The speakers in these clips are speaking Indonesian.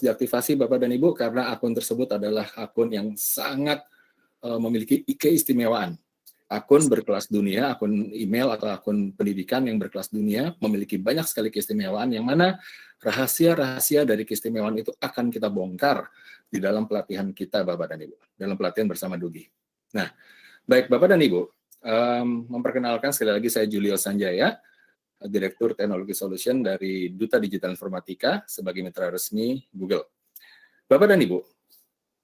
diaktifasi Bapak dan Ibu karena akun tersebut adalah akun yang sangat memiliki keistimewaan. Akun berkelas dunia, akun email atau akun pendidikan yang berkelas dunia memiliki banyak sekali keistimewaan yang mana rahasia-rahasia dari keistimewaan itu akan kita bongkar di dalam pelatihan kita Bapak dan Ibu, dalam pelatihan bersama Dugi. Nah, baik Bapak dan Ibu, memperkenalkan sekali lagi saya Julio Sanjaya, Direktur Teknologi Solution dari Duta Digital Informatika sebagai mitra resmi Google. Bapak dan Ibu,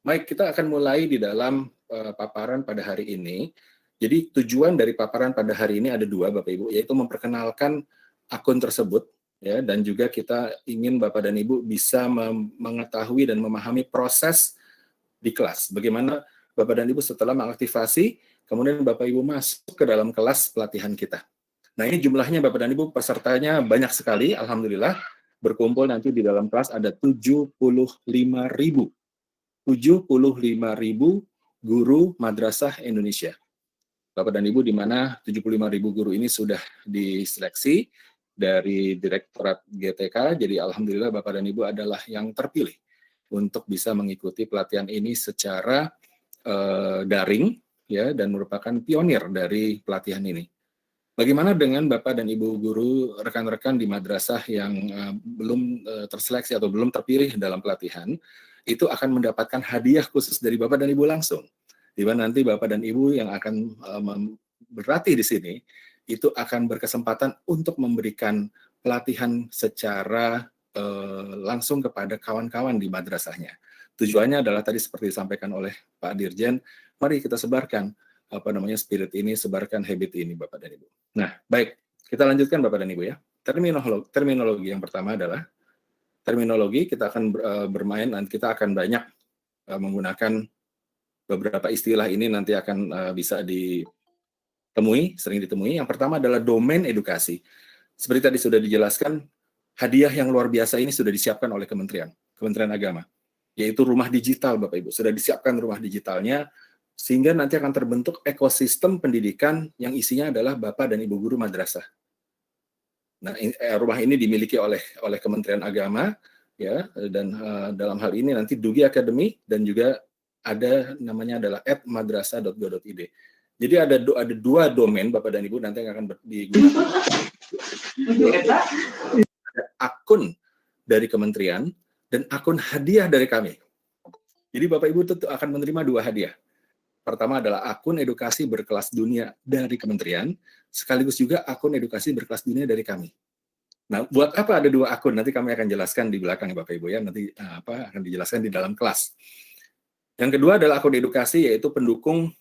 baik kita akan mulai di dalam paparan pada hari ini. Jadi tujuan dari paparan pada hari ini ada dua Bapak Ibu, yaitu memperkenalkan akun tersebut, ya, dan juga kita ingin Bapak dan Ibu bisa mengetahui dan memahami proses di kelas. Bagaimana Bapak dan Ibu setelah mengaktifasi, kemudian Bapak Ibu masuk ke dalam kelas pelatihan kita. Nah ini jumlahnya Bapak dan Ibu pesertanya banyak sekali, Alhamdulillah. Berkumpul nanti di dalam kelas ada 75.000 guru madrasah Indonesia. Bapak dan Ibu, di mana 75.000 guru ini sudah diseleksi dari Direktorat GTK, jadi Alhamdulillah Bapak dan Ibu adalah yang terpilih untuk bisa mengikuti pelatihan ini secara daring, ya, dan merupakan pionir dari pelatihan ini. Bagaimana dengan Bapak dan Ibu guru, rekan-rekan di madrasah yang belum terseleksi atau belum terpilih dalam pelatihan, itu akan mendapatkan hadiah khusus dari Bapak dan Ibu langsung. Di mana nanti Bapak dan Ibu yang akan berlatih di sini, itu akan berkesempatan untuk memberikan pelatihan secara langsung kepada kawan-kawan di madrasahnya. Tujuannya adalah tadi seperti disampaikan oleh Pak Dirjen, mari kita sebarkan spirit ini, sebarkan habit ini Bapak dan Ibu. Nah, baik, kita lanjutkan Bapak dan Ibu ya. Terminologi yang pertama adalah terminologi, kita akan bermain dan kita akan banyak menggunakan beberapa istilah ini nanti akan bisa ditemui, sering ditemui. Yang pertama adalah domain edukasi. Seperti tadi sudah dijelaskan, hadiah yang luar biasa ini sudah disiapkan oleh Kementerian Agama, yaitu rumah digital Bapak Ibu. Sudah disiapkan rumah digitalnya, sehingga nanti akan terbentuk ekosistem pendidikan yang isinya adalah Bapak dan Ibu guru madrasah. Nah, rumah ini dimiliki oleh Kementerian Agama, ya, dan dalam hal ini nanti Dugi Academy dan juga ada namanya adalah @madrasah.go.id. Jadi ada dua domain Bapak dan Ibu nanti yang akan digunakan. Ada akun dari kementerian dan akun hadiah dari kami. Jadi Bapak Ibu tentu akan menerima dua hadiah. Pertama adalah akun edukasi berkelas dunia dari kementerian, sekaligus juga akun edukasi berkelas dunia dari kami. Nah, buat apa ada dua akun? Nanti kami akan jelaskan di belakang ya Bapak Ibu ya, nanti akan dijelaskan di dalam kelas. Yang kedua adalah akun edukasi, yaitu pendukung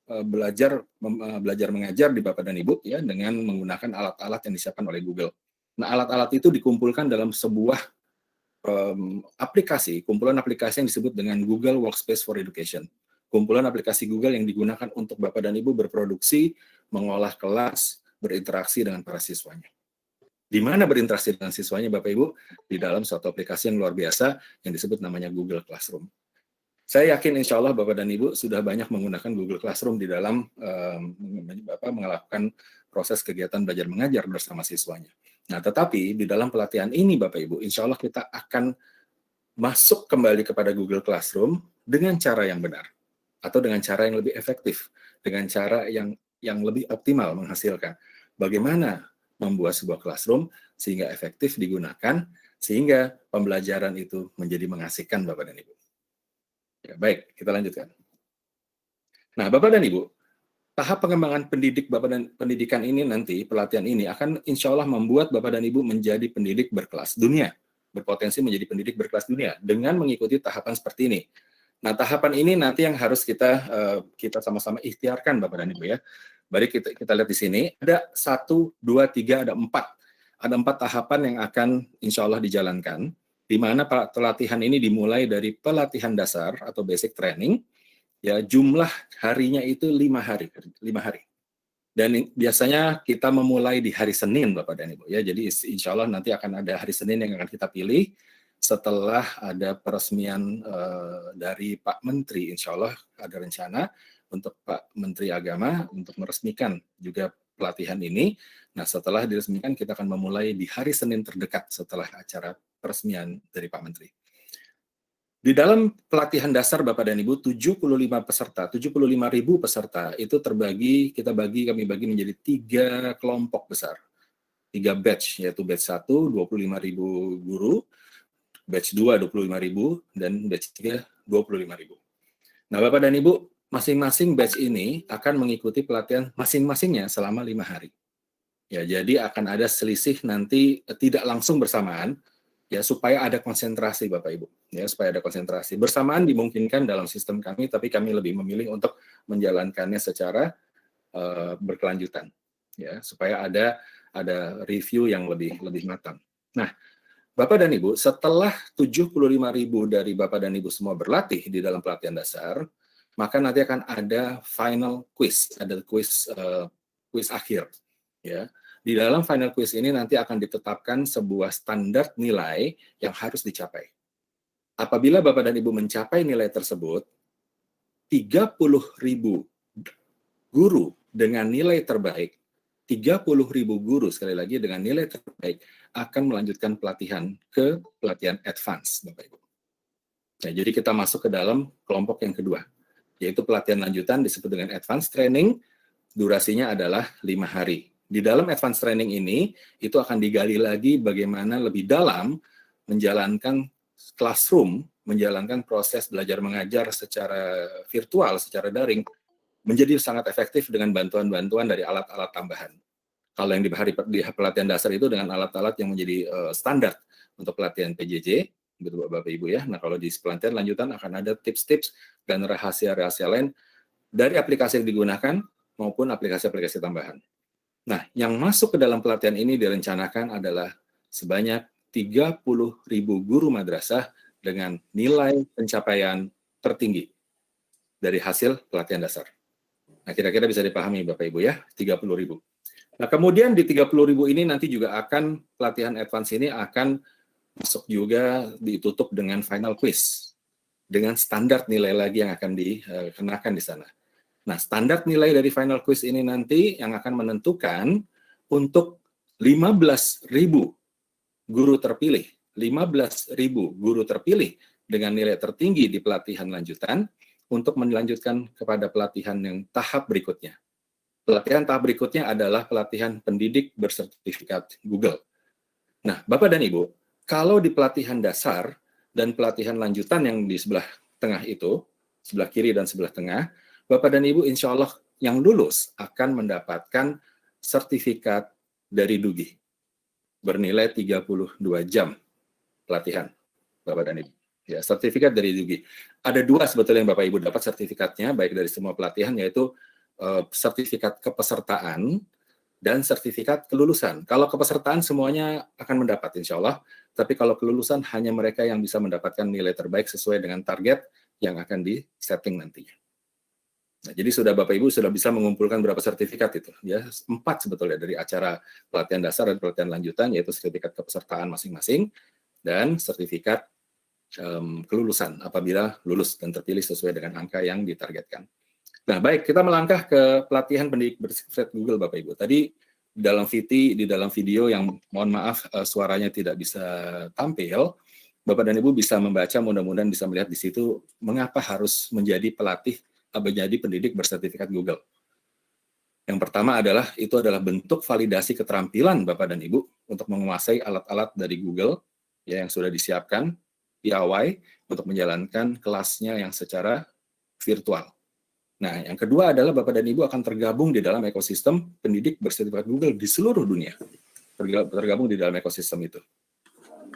belajar mengajar di Bapak dan Ibu ya, dengan menggunakan alat-alat yang disiapkan oleh Google. Nah, alat-alat itu dikumpulkan dalam sebuah kumpulan aplikasi yang disebut dengan Google Workspace for Education. Kumpulan aplikasi Google yang digunakan untuk Bapak dan Ibu berproduksi, mengolah kelas, berinteraksi dengan para siswanya. Di mana berinteraksi dengan siswanya Bapak Ibu? Di dalam suatu aplikasi yang luar biasa yang disebut namanya Google Classroom. Saya yakin insya Allah Bapak dan Ibu sudah banyak menggunakan Google Classroom di dalam melakukan proses kegiatan belajar mengajar bersama siswanya. Nah, tetapi di dalam pelatihan ini Bapak Ibu, insya Allah kita akan masuk kembali kepada Google Classroom dengan cara yang benar, atau dengan cara yang lebih efektif, dengan cara yang lebih optimal menghasilkan. Bagaimana membuat sebuah classroom sehingga efektif digunakan, sehingga pembelajaran itu menjadi mengasihkan Bapak dan Ibu. Ya, baik, kita lanjutkan. Nah, Bapak dan Ibu, tahap pengembangan pendidikan ini nanti, pelatihan ini akan insya Allah membuat Bapak dan Ibu menjadi pendidik berkelas dunia, berpotensi menjadi pendidik berkelas dunia dengan mengikuti tahapan seperti ini. Nah, tahapan ini nanti yang harus kita sama-sama ikhtiarkan Bapak dan Ibu ya. Mari kita lihat di sini, ada 1, 2, 3, ada 4. Ada 4 tahapan yang akan insya Allah dijalankan, di mana pelatihan ini dimulai dari pelatihan dasar atau basic training, ya, jumlah harinya itu 5 hari. Dan biasanya kita memulai di hari Senin Bapak dan Ibu ya. Jadi insya Allah nanti akan ada hari Senin yang akan kita pilih setelah ada peresmian dari Pak Menteri. Insya Allah ada rencana untuk Pak Menteri Agama untuk meresmikan juga pelatihan ini. Nah, setelah diresmikan kita akan memulai di hari Senin terdekat setelah acara peresmian dari Pak Menteri. Di dalam pelatihan dasar Bapak dan Ibu, 75 peserta, 75.000 peserta itu kami bagi menjadi 3 kelompok besar. 3 batch, yaitu batch 1 25.000 guru, batch 2 25.000 dan batch 3 25.000. Nah, Bapak dan Ibu, masing-masing batch ini akan mengikuti pelatihan masing-masingnya selama 5 hari. Ya, jadi akan ada selisih nanti tidak langsung bersamaan, ya, supaya ada konsentrasi Bapak Ibu, ya, supaya ada konsentrasi. Bersamaan dimungkinkan dalam sistem kami, tapi kami lebih memilih untuk menjalankannya secara berkelanjutan, ya, supaya ada review yang lebih matang. Nah, Bapak dan Ibu, setelah 75.000 dari Bapak dan Ibu semua berlatih di dalam pelatihan dasar, maka nanti akan ada final quiz, ada quiz akhir, ya. Di dalam final quiz ini nanti akan ditetapkan sebuah standar nilai yang harus dicapai. Apabila Bapak dan Ibu mencapai nilai tersebut, 30.000 guru dengan nilai terbaik, 30.000 guru sekali lagi dengan nilai terbaik akan melanjutkan pelatihan ke pelatihan advance, Bapak Ibu. Nah, jadi kita masuk ke dalam kelompok yang kedua, yaitu pelatihan lanjutan disebut dengan advance training, durasinya adalah 5 hari. Di dalam advance training ini, itu akan digali lagi bagaimana lebih dalam menjalankan classroom, menjalankan proses belajar mengajar secara virtual, secara daring, menjadi sangat efektif dengan bantuan-bantuan dari alat-alat tambahan. Kalau yang di pelatihan dasar itu dengan alat-alat yang menjadi standar untuk pelatihan PJJ, gitu Bapak Ibu ya. Nah, kalau di pelatihan lanjutan akan ada tips-tips dan rahasia-rahasia lain dari aplikasi yang digunakan maupun aplikasi-aplikasi tambahan. Nah, yang masuk ke dalam pelatihan ini direncanakan adalah sebanyak 30.000 guru madrasah dengan nilai pencapaian tertinggi dari hasil pelatihan dasar. Nah, kira-kira bisa dipahami Bapak Ibu ya, 30.000. Nah, kemudian di 30.000 ini nanti juga akan pelatihan advance ini akan masuk juga ditutup dengan final quiz dengan standar nilai lagi yang akan dikenakan di sana. Nah, standar nilai dari final quiz ini nanti yang akan menentukan untuk 15.000 guru terpilih, 15.000 guru terpilih dengan nilai tertinggi di pelatihan lanjutan untuk melanjutkan kepada pelatihan yang tahap berikutnya. Pelatihan tahap berikutnya adalah pelatihan pendidik bersertifikat Google. Nah, Bapak dan Ibu, kalau di pelatihan dasar dan pelatihan lanjutan yang di sebelah tengah itu, sebelah kiri dan sebelah tengah, Bapak dan Ibu insya Allah yang lulus akan mendapatkan sertifikat dari Dugi bernilai 32 jam pelatihan, Bapak dan Ibu. Ya, sertifikat dari Dugi. Ada 2 sebetulnya yang Bapak Ibu dapat sertifikatnya, baik dari semua pelatihan, yaitu sertifikat kepesertaan dan sertifikat kelulusan. Kalau kepesertaan semuanya akan mendapat insya Allah, tapi kalau kelulusan hanya mereka yang bisa mendapatkan nilai terbaik sesuai dengan target yang akan di-setting nantinya. Nah, jadi Bapak Ibu sudah bisa mengumpulkan berapa sertifikat itu? Ya, 4 sebetulnya dari acara pelatihan dasar dan pelatihan lanjutan, yaitu sertifikat kepesertaan masing-masing dan sertifikat kelulusan apabila lulus dan terpilih sesuai dengan angka yang ditargetkan. Nah, baik, kita melangkah ke pelatihan pendidik bersertifikat Google, Bapak Ibu. Tadi di dalam video yang mohon maaf suaranya tidak bisa tampil, Bapak dan Ibu bisa membaca, mudah-mudahan bisa melihat di situ mengapa harus menjadi pendidik bersertifikat Google. Yang pertama itu adalah bentuk validasi keterampilan Bapak dan Ibu untuk menguasai alat-alat dari Google ya, yang sudah disiapkan piawai untuk menjalankan kelasnya yang secara virtual. Nah, yang kedua adalah Bapak dan Ibu akan tergabung di dalam ekosistem pendidik bersertifikat Google di seluruh dunia. Tergabung di dalam ekosistem itu.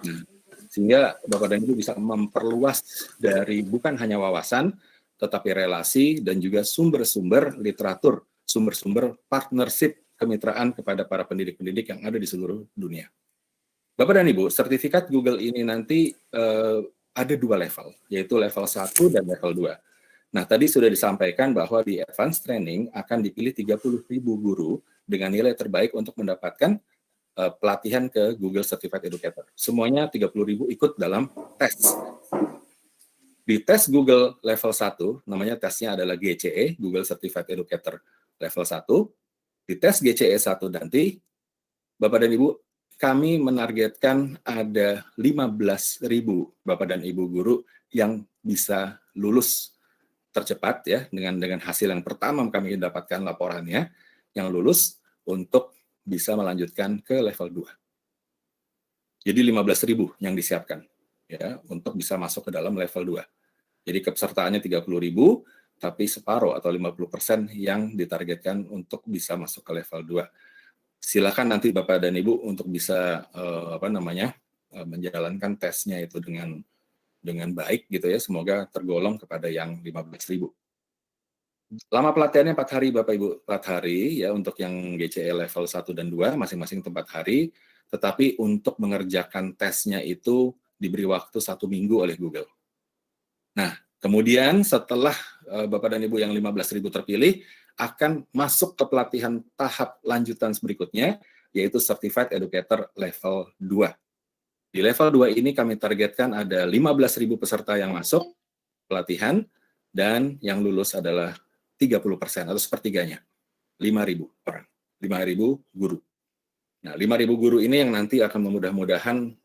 Nah, sehingga Bapak dan Ibu bisa memperluas dari bukan hanya wawasan, tetapi relasi dan juga sumber-sumber literatur, sumber-sumber partnership kemitraan kepada para pendidik-pendidik yang ada di seluruh dunia. Bapak dan Ibu, sertifikat Google ini nanti ada 2 level, yaitu level 1 dan level 2. Nah, tadi sudah disampaikan bahwa di advance training akan dipilih 30.000 guru dengan nilai terbaik untuk mendapatkan pelatihan ke Google Certified Educator. Semuanya 30.000 ikut dalam tes. Di tes Google level 1, namanya tesnya adalah GCE, Google Certified Educator level 1. Di tes GCE 1 nanti, Bapak dan Ibu kami menargetkan ada 15.000 Bapak dan Ibu guru yang bisa lulus tercepat ya dengan hasil yang pertama kami dapatkan laporannya yang lulus untuk bisa melanjutkan ke level 2. Jadi 15.000 yang disiapkan ya untuk bisa masuk ke dalam level 2. Jadi kepesertaannya 30.000 tapi separuh atau 50% yang ditargetkan untuk bisa masuk ke level 2. Silakan nanti Bapak dan Ibu untuk bisa menjalankan tesnya itu dengan baik gitu ya. Semoga tergolong kepada yang 15.000. Lama pelatihannya 4 hari Bapak Ibu, 4 hari ya untuk yang GCE level 1 dan 2 masing-masing 4 hari, tetapi untuk mengerjakan tesnya itu diberi waktu 1 minggu oleh Google. Nah, kemudian setelah Bapak dan Ibu yang 15.000 terpilih, akan masuk ke pelatihan tahap lanjutan berikutnya, yaitu Certified Educator level 2. Di level 2 ini kami targetkan ada 15.000 peserta yang masuk pelatihan, dan yang lulus adalah 30% atau sepertiganya, 5.000 orang, 5.000 guru. Nah, 5.000 guru ini yang nanti akan mudah-mudahan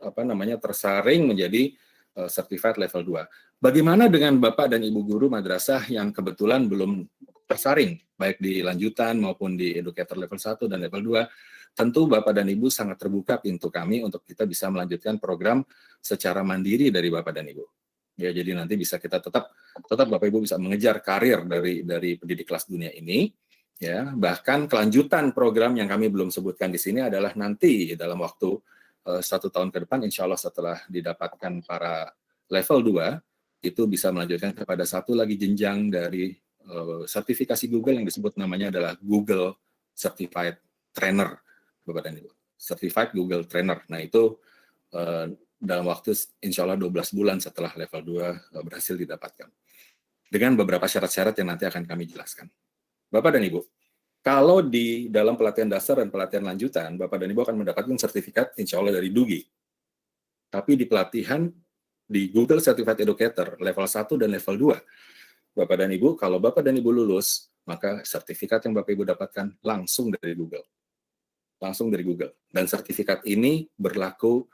tersaring menjadi Certified level 2. Bagaimana dengan Bapak dan Ibu guru madrasah yang kebetulan belum tersaring, baik di lanjutan maupun di educator level 1 dan level 2? Tentu Bapak dan Ibu sangat terbuka pintu kami untuk kita bisa melanjutkan program secara mandiri dari Bapak dan Ibu. Ya, jadi nanti bisa kita tetap Bapak Ibu bisa mengejar karir dari pendidik kelas dunia ini. Ya, bahkan kelanjutan program yang kami belum sebutkan di sini adalah nanti dalam waktu 1 tahun ke depan, insya Allah setelah didapatkan para level 2, itu bisa melanjutkan kepada satu lagi jenjang dari sertifikasi Google yang disebut namanya adalah Google Certified Trainer, Bapak dan Ibu. Certified Google Trainer. Nah, itu dalam waktu insya Allah 12 bulan setelah level 2 berhasil didapatkan. Dengan beberapa syarat-syarat yang nanti akan kami jelaskan. Bapak dan Ibu, kalau di dalam pelatihan dasar dan pelatihan lanjutan, Bapak dan Ibu akan mendapatkan sertifikat insya Allah dari DUGI. Tapi di pelatihan di Google Certified Educator level 1 dan level 2, Bapak dan Ibu, kalau Bapak dan Ibu lulus, maka sertifikat yang Bapak Ibu dapatkan langsung dari Google. Langsung dari Google. Dan sertifikat ini berlaku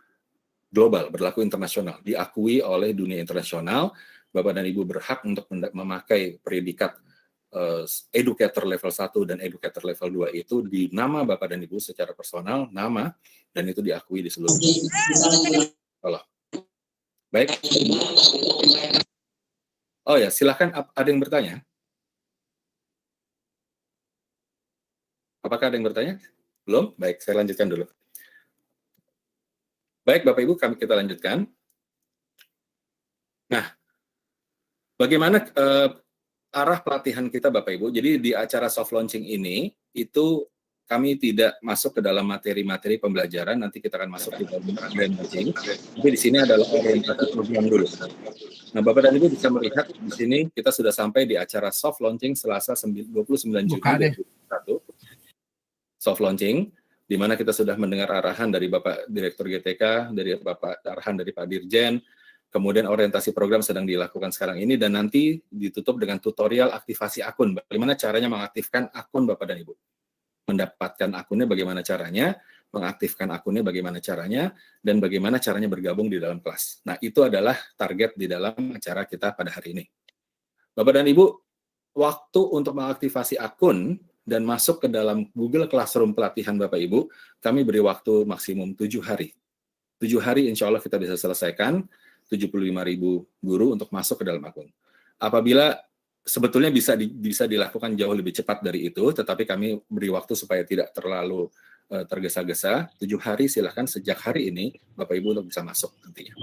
global, berlaku internasional, diakui oleh dunia internasional. Bapak dan Ibu berhak untuk memakai predikat educator level 1 dan educator level 2 itu di nama Bapak dan Ibu secara personal, nama, dan itu diakui di seluruh dunia. Halo. Baik. Oh ya, silakan, ada yang bertanya? Apakah ada yang bertanya? Belum? Baik, saya lanjutkan dulu. Baik, Bapak Ibu, kita lanjutkan. Nah, bagaimana arah pelatihan kita, Bapak Ibu? Jadi di acara soft launching ini, itu kami tidak masuk ke dalam materi-materi pembelajaran, nanti kita akan masuk di dalam grand launching. Tapi di sini adalah orientasi program dulu. Nah, Bapak dan Ibu bisa melihat di sini kita sudah sampai di acara soft launching Selasa 29 Juni 2021. Soft launching, di mana kita sudah mendengar arahan dari Bapak Direktur GTK, arahan dari Pak Dirjen, kemudian orientasi program sedang dilakukan sekarang ini, dan nanti ditutup dengan tutorial aktivasi akun. Bagaimana caranya mengaktifkan akun Bapak dan Ibu. Mendapatkan akunnya bagaimana caranya, mengaktifkan akunnya bagaimana caranya, dan bagaimana caranya bergabung di dalam kelas. Nah, itu adalah target di dalam acara kita pada hari ini. Bapak dan Ibu, waktu untuk mengaktifasi akun dan masuk ke dalam Google Classroom pelatihan Bapak Ibu, kami beri waktu maksimum 7 hari. 7 hari insya Allah kita bisa selesaikan 75.000 guru untuk masuk ke dalam akun. Apabila sebetulnya bisa dilakukan jauh lebih cepat dari itu, tetapi kami beri waktu supaya tidak terlalu tergesa-gesa. 7 hari silahkan sejak hari ini Bapak Ibu untuk bisa masuk nantinya.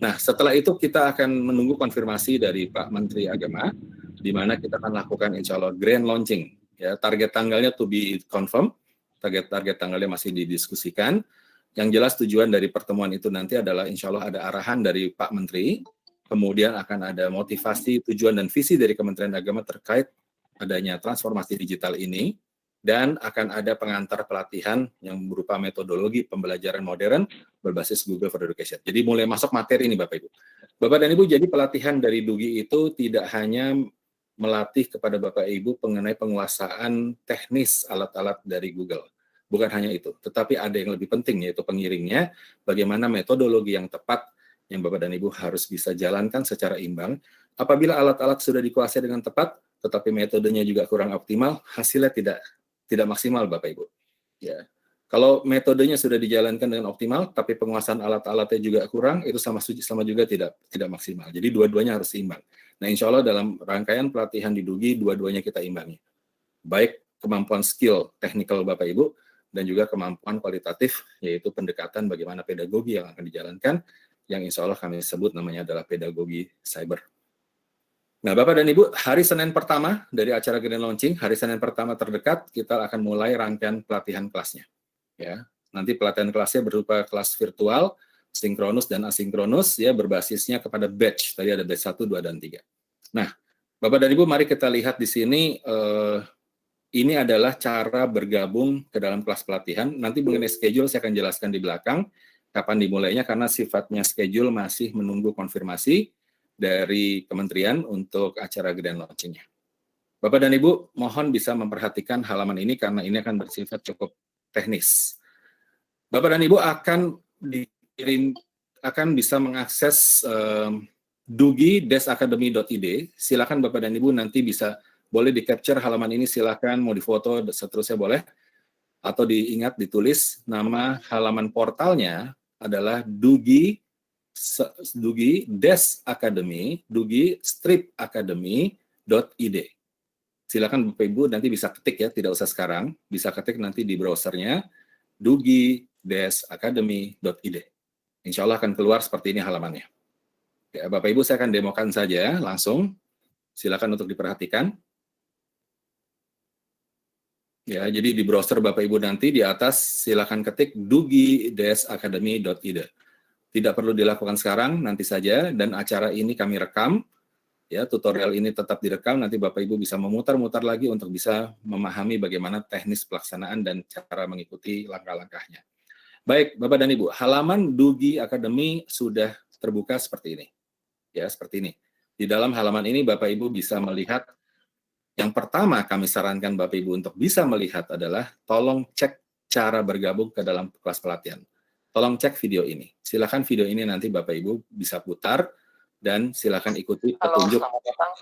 Nah, setelah itu kita akan menunggu konfirmasi dari Pak Menteri Agama, di mana kita akan lakukan insya Allah grand launching. Ya, target tanggalnya to be confirm, target tanggalnya masih didiskusikan. Yang jelas tujuan dari pertemuan itu nanti adalah insya Allah ada arahan dari Pak Menteri, kemudian akan ada motivasi, tujuan, dan visi dari Kementerian Agama terkait adanya transformasi digital ini, dan akan ada pengantar pelatihan yang berupa metodologi pembelajaran modern berbasis Google for Education. Jadi mulai masuk materi ini Bapak Ibu. Bapak dan Ibu, jadi pelatihan dari DUGI itu tidak hanya melatih kepada Bapak Ibu mengenai penguasaan teknis alat-alat dari Google, Bukan hanya itu, tetapi ada yang lebih penting, yaitu pengiringnya, bagaimana metodologi yang tepat yang Bapak dan Ibu harus bisa jalankan secara imbang. Apabila alat-alat sudah dikuasai dengan tepat, tetapi metodenya juga kurang optimal, hasilnya tidak maksimal, Bapak Ibu. Ya. Kalau metodenya sudah dijalankan dengan optimal, tapi penguasaan alat-alatnya juga kurang, itu sama juga tidak maksimal. Jadi dua-duanya harus seimbang. Nah, insya Allah dalam rangkaian pelatihan di Dugi, dua-duanya kita imbangi. Baik kemampuan skill teknikal Bapak Ibu, dan juga kemampuan kualitatif, yaitu pendekatan bagaimana pedagogi yang akan dijalankan, yang insya Allah kami sebut namanya adalah pedagogi cyber. Nah, Bapak dan Ibu, hari Senin pertama dari acara Grand Launching, hari Senin pertama terdekat, kita akan mulai rangkaian pelatihan kelasnya. Ya, nanti pelatihan kelasnya berupa kelas virtual, sinkronus dan asinkronus, ya berbasisnya kepada batch. Tadi ada batch 1, 2, dan 3. Nah, Bapak dan Ibu, mari kita lihat di sini, ini adalah cara bergabung ke dalam kelas pelatihan. Nanti mengenai schedule saya akan jelaskan di belakang, kapan dimulainya, karena sifatnya schedule masih menunggu konfirmasi dari kementerian untuk acara grand launching-nya. Bapak dan Ibu, mohon bisa memperhatikan halaman ini karena ini akan bersifat cukup teknis. Bapak dan Ibu akan bisa mengakses dugi-academy.id. Silakan Bapak dan Ibu nanti bisa boleh di-capture halaman ini, silakan mau difoto, seterusnya boleh, atau diingat ditulis nama halaman portalnya adalah dugi-academy.id. Silakan Bapak Ibu nanti bisa ketik ya, tidak usah sekarang, bisa ketik nanti di browsernya dugi-academy.id. Insya Allah akan keluar seperti ini halamannya. Ya, Bapak Ibu saya akan demokan saja langsung, silakan untuk diperhatikan. Ya, jadi di browser Bapak Ibu nanti di atas silakan ketik dugi-academy.id. Tidak perlu dilakukan sekarang, nanti saja, dan acara ini kami rekam. Ya, tutorial ini tetap direkam, nanti Bapak Ibu bisa memutar-mutar lagi untuk bisa memahami bagaimana teknis pelaksanaan dan cara mengikuti langkah-langkahnya. Baik, Bapak dan Ibu, halaman Dugi Academy sudah terbuka seperti ini. Ya, seperti ini. Di dalam halaman ini Bapak Ibu bisa melihat. Yang pertama kami sarankan Bapak Ibu untuk bisa melihat adalah tolong cek cara bergabung ke dalam kelas pelatihan. Tolong cek video ini. Silakan video ini nanti Bapak Ibu bisa putar dan silakan ikuti petunjuk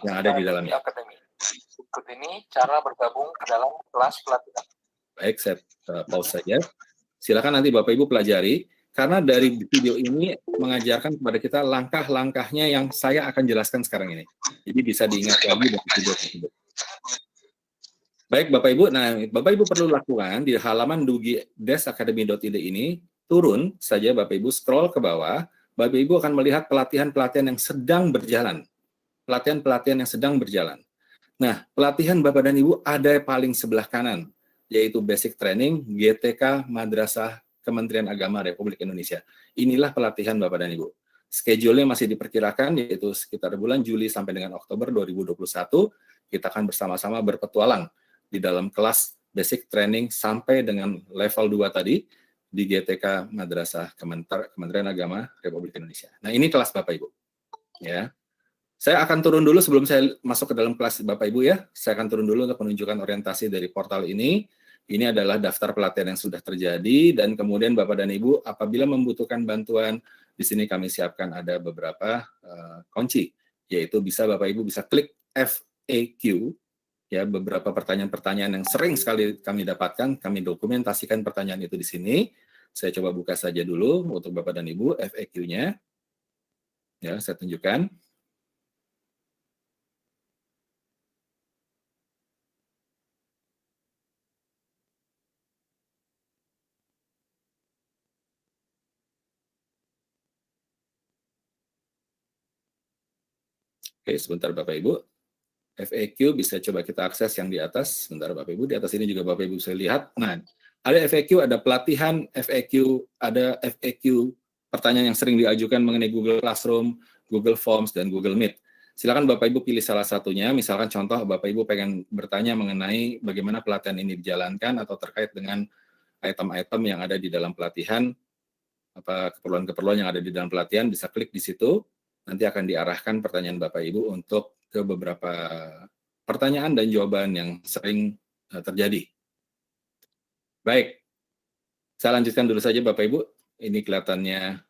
yang ada di dalamnya. Berikut ini cara bergabung ke dalam kelas pelatihan. Baik, saya pause saja. Silakan nanti Bapak Ibu pelajari, karena dari video ini mengajarkan kepada kita langkah-langkahnya yang saya akan jelaskan sekarang ini. Jadi bisa diingat lagi dari video tersebut. Baik Bapak Ibu, nah Bapak Ibu perlu lakukan di halaman dugi-academy.id ini, turun saja Bapak Ibu, scroll ke bawah, Bapak Ibu akan melihat pelatihan-pelatihan yang sedang berjalan. Pelatihan-pelatihan yang sedang berjalan. Nah, pelatihan Bapak dan Ibu ada paling sebelah kanan, yaitu Basic Training GTK Madrasah Kementerian Agama Republik Indonesia. Inilah pelatihan Bapak dan Ibu. Schedule-nya masih diperkirakan, yaitu sekitar bulan Juli sampai dengan Oktober 2021, kita akan bersama-sama berpetualang di dalam kelas basic training sampai dengan level 2 tadi di GTK Madrasah Kementerian Agama Republik Indonesia. Nah, ini kelas Bapak Ibu. Ya. Saya akan turun dulu sebelum saya masuk ke dalam kelas Bapak Ibu ya. Saya akan turun dulu untuk menunjukkan orientasi dari portal ini. Ini adalah daftar pelatihan yang sudah terjadi dan kemudian Bapak dan Ibu apabila membutuhkan bantuan, di sini kami siapkan ada beberapa kunci, yaitu bisa Bapak Ibu bisa klik FAQ. Ya, beberapa pertanyaan-pertanyaan yang sering sekali kami dapatkan, kami dokumentasikan pertanyaan itu di sini. Saya coba buka saja dulu untuk Bapak dan Ibu FAQ-nya. Ya, saya tunjukkan. Oke, sebentar Bapak Ibu. FAQ bisa coba kita akses yang di atas. Sebentar Bapak Ibu, di atas ini juga Bapak Ibu bisa lihat. Nah, ada FAQ, ada pelatihan FAQ, ada FAQ pertanyaan yang sering diajukan mengenai Google Classroom, Google Forms, dan Google Meet. Silakan Bapak Ibu pilih salah satunya. Misalkan contoh Bapak Ibu pengen bertanya mengenai bagaimana pelatihan ini dijalankan atau terkait dengan item-item yang ada di dalam pelatihan, apa keperluan-keperluan yang ada di dalam pelatihan, bisa klik di situ. Nanti akan diarahkan pertanyaan Bapak Ibu untuk ke beberapa pertanyaan dan jawaban yang sering terjadi. Baik, Saya lanjutkan dulu saja Bapak Ibu. Ini kelihatannya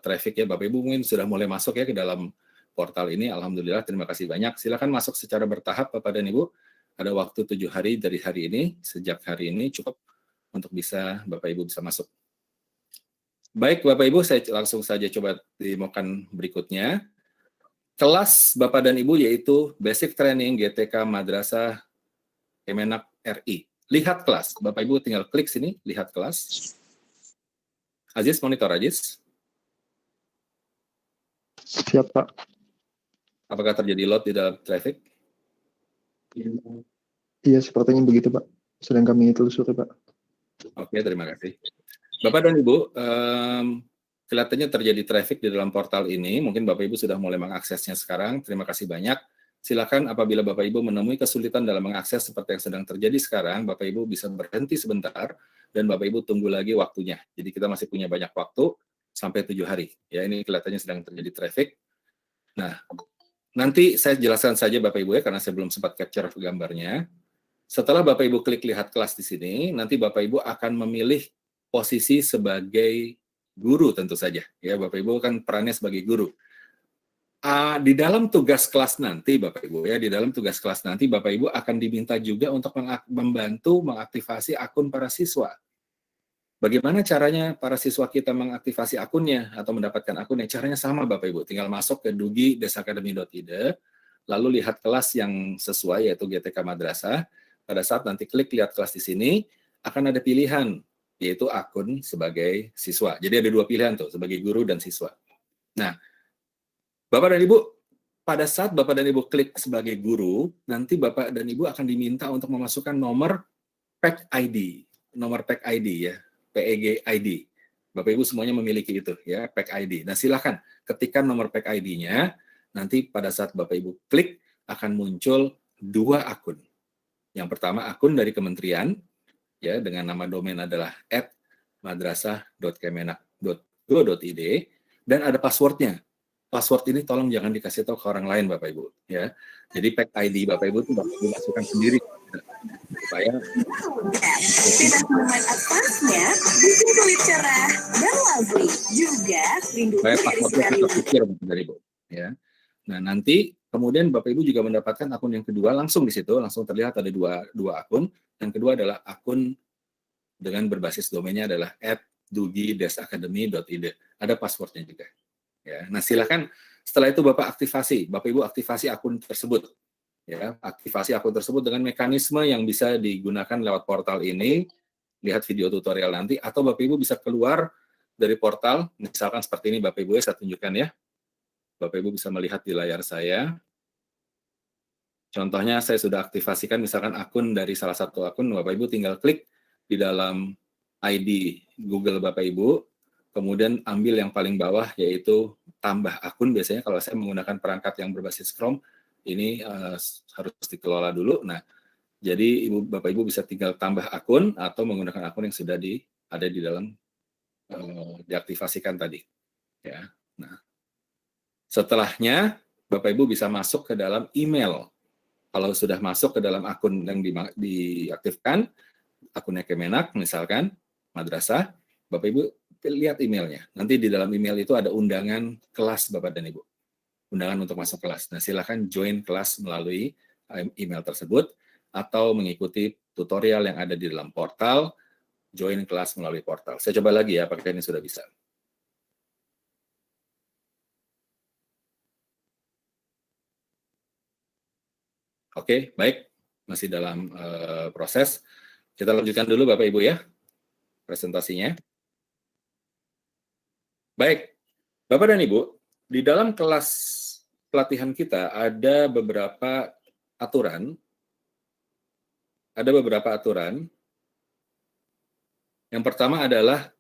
traffic ya Bapak Ibu, mungkin sudah mulai masuk ya ke dalam portal ini. Alhamdulillah, terima kasih banyak. Silakan masuk secara bertahap Bapak dan Ibu. Ada waktu 7 hari dari hari ini, sejak hari ini cukup untuk bisa Bapak Ibu bisa masuk. Baik Bapak Ibu, saya langsung saja coba demokan berikutnya. Kelas Bapak dan Ibu yaitu Basic Training GTK Madrasah Kemenak RI. Lihat kelas. Bapak Ibu tinggal klik sini, lihat kelas. Aziz, monitor Aziz. Siap, Pak. Apakah terjadi load di dalam traffic? Iya, sepertinya begitu, Pak. Sedang kami telusuri, Pak. Oke, terima kasih. Bapak dan Ibu, kelihatannya terjadi traffic di dalam portal ini. Mungkin Bapak Ibu sudah mulai mengaksesnya sekarang. Terima kasih banyak. Silakan apabila Bapak Ibu menemui kesulitan dalam mengakses seperti yang sedang terjadi sekarang, Bapak Ibu bisa berhenti sebentar dan Bapak Ibu tunggu lagi waktunya. Jadi kita masih punya banyak waktu sampai 7 hari. Ya, ini kelihatannya sedang terjadi traffic. Nah, nanti saya jelaskan saja Bapak Ibu ya, karena saya belum sempat capture gambarnya. Setelah Bapak Ibu klik lihat kelas di sini, nanti Bapak Ibu akan memilih posisi sebagai guru tentu saja. Ya, Bapak Ibu kan perannya sebagai guru. Di dalam tugas kelas nanti Bapak Ibu ya, di dalam tugas kelas nanti Bapak Ibu akan diminta juga untuk membantu mengaktifasi akun para siswa. Bagaimana caranya para siswa kita mengaktifasi akunnya atau mendapatkan akunnya? Caranya sama Bapak Ibu, tinggal masuk ke dugidesacademy.id, lalu lihat kelas yang sesuai yaitu GTK Madrasah. Pada saat nanti klik lihat kelas di sini, akan ada pilihan yaitu akun sebagai siswa. Jadi ada 2 pilihan tuh, sebagai guru dan siswa. Nah, Bapak dan Ibu, pada saat Bapak dan Ibu klik sebagai guru, nanti Bapak dan Ibu akan diminta untuk memasukkan nomor PEG ID, nomor PEG ID ya, PEG ID. Bapak Ibu semuanya memiliki itu ya, PEG ID. Nah, silakan ketikkan nomor PEG ID-nya, nanti pada saat Bapak Ibu klik akan muncul 2 akun. Yang pertama akun dari kementerian ya dengan nama domain adalah @madrasah.kemenak.go.id dan ada passwordnya. Password ini tolong jangan dikasih tahu ke orang lain Bapak Ibu ya. Jadi PEG ID Bapak Ibu itu Bapak Ibu masukkan sendiri supaya tidak minuman atasnya bikin kulit cerah dan lovely juga lindungi supaya dari passwordnya sinar tetap UV. secure Bapak Ibu ya. Nah, nanti kemudian Bapak Ibu juga mendapatkan akun yang kedua langsung di situ, langsung terlihat ada dua akun. Yang kedua adalah akun dengan berbasis domainnya adalah @dugi-academy.id. Ada passwordnya juga. Ya, nah silakan setelah itu Bapak Ibu aktifasi akun tersebut. Ya, aktifasi akun tersebut dengan mekanisme yang bisa digunakan lewat portal ini. Lihat video tutorial nanti atau Bapak Ibu bisa keluar dari portal, misalkan seperti ini Bapak Ibu ya, saya tunjukkan ya. Bapak Ibu bisa melihat di layar saya. Contohnya saya sudah aktifasikan misalkan akun dari salah satu akun, Bapak Ibu tinggal klik di dalam ID Google Bapak Ibu, kemudian ambil yang paling bawah yaitu tambah akun. Biasanya kalau saya menggunakan perangkat yang berbasis Chrome, ini harus dikelola dulu. Nah, jadi Bapak Ibu bisa tinggal tambah akun atau menggunakan akun yang sudah ada di dalam diaktifasikan tadi. Ya. Nah, setelahnya Bapak Ibu bisa masuk ke dalam email. Kalau sudah masuk ke dalam akun yang diaktifkan, akunnya Kemenak misalkan, madrasah, Bapak Ibu lihat emailnya. Nanti di dalam email itu ada undangan kelas Bapak dan Ibu. Undangan untuk masuk kelas. Nah, silakan join kelas melalui email tersebut atau mengikuti tutorial yang ada di dalam portal, join kelas melalui portal. Saya coba lagi ya, apakah ini sudah bisa. Oke, baik. Masih dalam proses. Kita lanjutkan dulu Bapak Ibu ya, presentasinya. Baik, Bapak dan Ibu, di dalam kelas pelatihan kita ada beberapa aturan. Yang pertama adalah,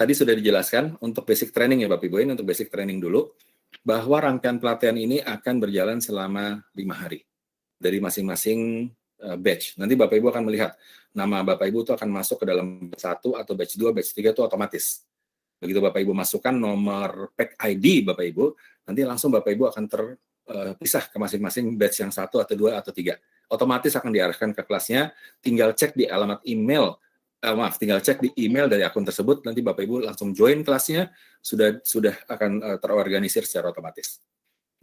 tadi sudah dijelaskan, untuk basic training ya Bapak Ibu, ini untuk basic training dulu, bahwa rangkaian pelatihan ini akan berjalan selama 5 hari dari masing-masing batch. Nanti Bapak Ibu akan melihat nama Bapak Ibu itu akan masuk ke dalam batch 1 atau batch 2, batch 3 itu otomatis. Begitu Bapak Ibu masukkan nomor PEG ID Bapak Ibu, nanti langsung Bapak Ibu akan terpisah ke masing-masing batch yang 1 atau 2 atau 3. Otomatis akan diarahkan ke kelasnya, tinggal cek di alamat email tinggal cek di email dari akun tersebut, nanti Bapak Ibu langsung join kelasnya, sudah akan terorganisir secara otomatis.